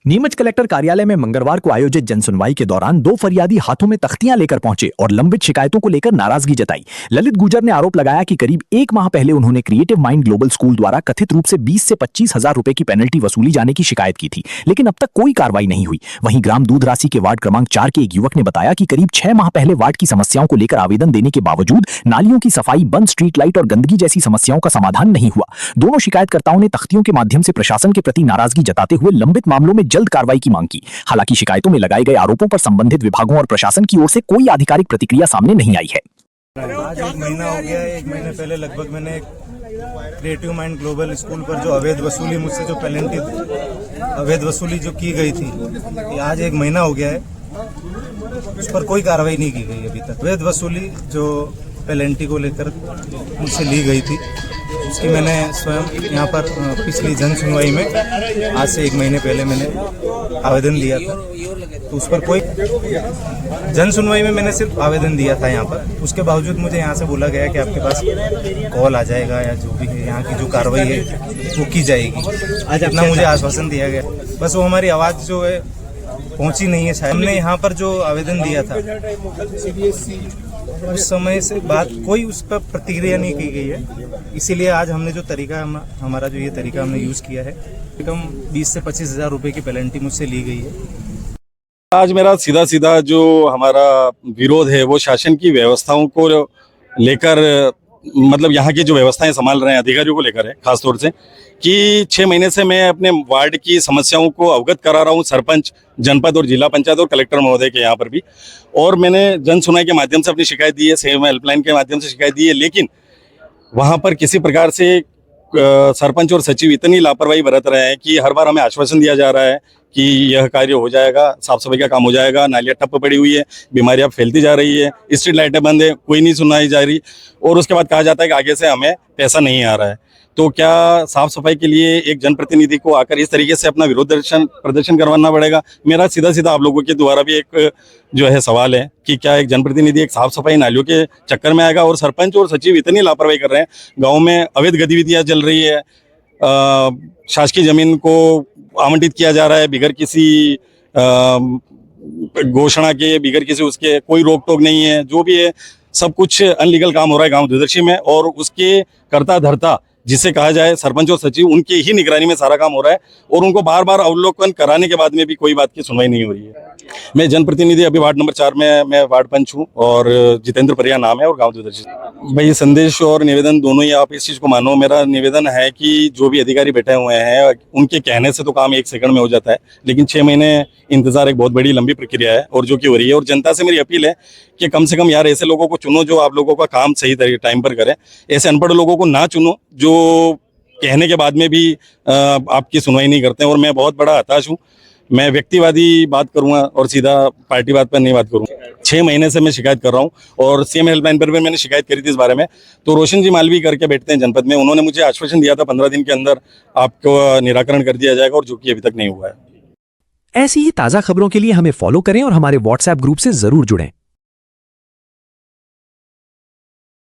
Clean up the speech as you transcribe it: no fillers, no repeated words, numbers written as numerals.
Neemuch collector कार्यालय में मंगलवार को आयोजित जनसुनवाई के दौरान दो फरियादी हाथों में तख्तियां लेकर पहुंचे और लंबित शिकायतों को लेकर नाराजगी जताई। ललित गुर्जर ने आरोप लगाया कि करीब एक माह पहले उन्होंने क्रिएटिव माइंड ग्लोबल स्कूल द्वारा कथित रूप से 20 से 25 हजार रुपए की पेनल्टी वसूली जाने की शिकायत की थी, लेकिन अब तक कोई कार्रवाई नहीं हुई। वहीं ग्राम दूधरासी के वार्ड क्रमांक 4 के एक युवक ने बताया कि करीब 6 माह पहले वार्ड की समस्याओं को लेकर आवेदन देने के बावजूद नालियों की सफाई, बंद स्ट्रीट लाइट और गंदगी जैसी समस्याओं का समाधान नहीं हुआ। दोनों शिकायतकर्ताओं ने तख्तियों के माध्यम से प्रशासन के प्रति नाराजगी जताते हुए लंबित मामलों में जल्द कार्रवाई की मांग की। हालांकि शिकायतों में लगाए गए आरोपों पर संबंधित विभागों और प्रशासन की ओर से कोई आधिकारिक प्रतिक्रिया सामने नहीं आई है। आज एक महीना हो गया है। एक महीने पहले लगभग मैंने क्रिएटिव माइंड ग्लोबल स्कूल पर जो अवैध वसूली, मुझसे जो पेनल्टी अवैध वसूली जो की गई थी, आज एक महीना हो गया है, उस पर कोई कार्रवाई नहीं की गई अभी तक। अवैध वसूली जो पेनल्टी को लेकर मुझसे ली गई थी, उसकी मैंने स्वयं यहाँ पर पिछली जन सुनवाई में आज से एक महीने पहले मैंने आवेदन दिया था। तो उस पर कोई जन सुनवाई में मैंने सिर्फ आवेदन दिया था यहाँ पर। उसके बावजूद मुझे यहाँ से बोला गया कि आपके पास कॉल आ जाएगा या जो भी है यहाँ की जो कार्रवाई है वो की जाएगी। आज अपना मुझे आश्वासन दिया गया, बस वो हमारी आवाज़ जो है पहुँची नहीं है। शायद हमने यहाँ पर जो आवेदन दिया था उस समय से बात कोई उस पर प्रतिक्रिया नहीं की गई है। इसीलिए आज हमने जो तरीका हमारा जो ये तरीका हमने यूज़ किया है, कम 20 से 25 हजार रुपये की पेनल्टी मुझसे ली गई है। आज मेरा सीधा जो हमारा विरोध है वो शासन की व्यवस्थाओं को लेकर, मतलब यहाँ की जो व्यवस्थाएं संभाल रहे हैं अधिकारियों को लेकर है, खासतौर से कि 6 महीने से मैं अपने वार्ड की समस्याओं को अवगत करा रहा हूँ सरपंच, जनपद और जिला पंचायत और कलेक्टर महोदय के यहाँ पर भी। और मैंने जन सुनवाई के माध्यम से अपनी शिकायत दी है, सेवा हेल्पलाइन के माध्यम से शिकायत दी है, लेकिन वहाँ पर किसी प्रकार से सरपंच और सचिव इतनी लापरवाही बरत रहे हैं कि हर बार हमें आश्वासन दिया जा रहा है कि यह कार्य हो जाएगा, साफ सफाई का काम हो जाएगा, नालियाँ ठप्प पड़ी हुई है, बीमारियाँ फैलती जा रही है, स्ट्रीट लाइटें बंद है, कोई नहीं सुनाई जा रही, और उसके बाद कहा जाता है कि आगे से हमें पैसा नहीं आ रहा है। तो क्या साफ सफाई के लिए एक जनप्रतिनिधि को आकर इस तरीके से अपना विरोध प्रदर्शन करवाना पड़ेगा? मेरा सीधा आप लोगों के द्वारा भी एक जो है सवाल है कि क्या एक जनप्रतिनिधि एक साफ सफाई नालियों के चक्कर में आएगा? और सरपंच और सचिव इतनी लापरवाही कर रहे हैं, गाँव में अवैध गतिविधियाँ चल रही है, शासकीय जमीन को आवंटित किया जा रहा है बिगर किसी घोषणा के, बिगर किसी उसके, कोई रोक टोक नहीं है, जो भी है सब कुछ अनलीगल काम हो रहा है गांव दूरदर्शी में। और उसके कर्ता धर्ता जिसे कहा जाए सरपंच और सचिव, उनके ही निगरानी में सारा काम हो रहा है और उनको बार बार अवलोकन कराने के बाद में भी कोई बात की सुनवाई नहीं हो रही है। मैं जनप्रतिनिधि अभी वार्ड नंबर 4 में मैं वार्ड पंच हूँ और जितेंद्र परिया नाम है और गांव दूरदर्शी। भाई संदेश और निवेदन दोनों ही आप इस चीज़ को मानो। मेरा निवेदन है कि जो भी अधिकारी बैठे हुए हैं उनके कहने से तो काम 1 सेकंड में हो जाता है, लेकिन 6 महीने इंतजार एक बहुत बड़ी लंबी प्रक्रिया है और जो कि हो रही है। और जनता से मेरी अपील है कि कम से कम यार ऐसे लोगों को चुनो जो आप लोगों का काम सही टाइम पर करें। ऐसे अनपढ़ लोगों को ना चुनो जो कहने के बाद में भी आपकी सुनवाई नहीं करते हैं। और मैं बहुत बड़ा हताश हूँ। मैं व्यक्तिवादी बात करूंगा और सीधा पार्टीवाद पर नहीं बात करूंगा। 6 महीने से मैं शिकायत कर रहा हूँ और सीएम हेल्पलाइन पर भी मैंने शिकायत करी थी इस बारे में। तो रोशन जी मालवी करके बैठते हैं जनपद में, उन्होंने मुझे आश्वासन दिया था 15 दिन के अंदर आपको निराकरण कर दिया जाएगा, और जो कि अभी तक नहीं हुआ है। ऐसी ही ताज़ा खबरों के लिए हमें फॉलो करें और हमारे व्हाट्सएप ग्रुप से जरूर जुड़ें।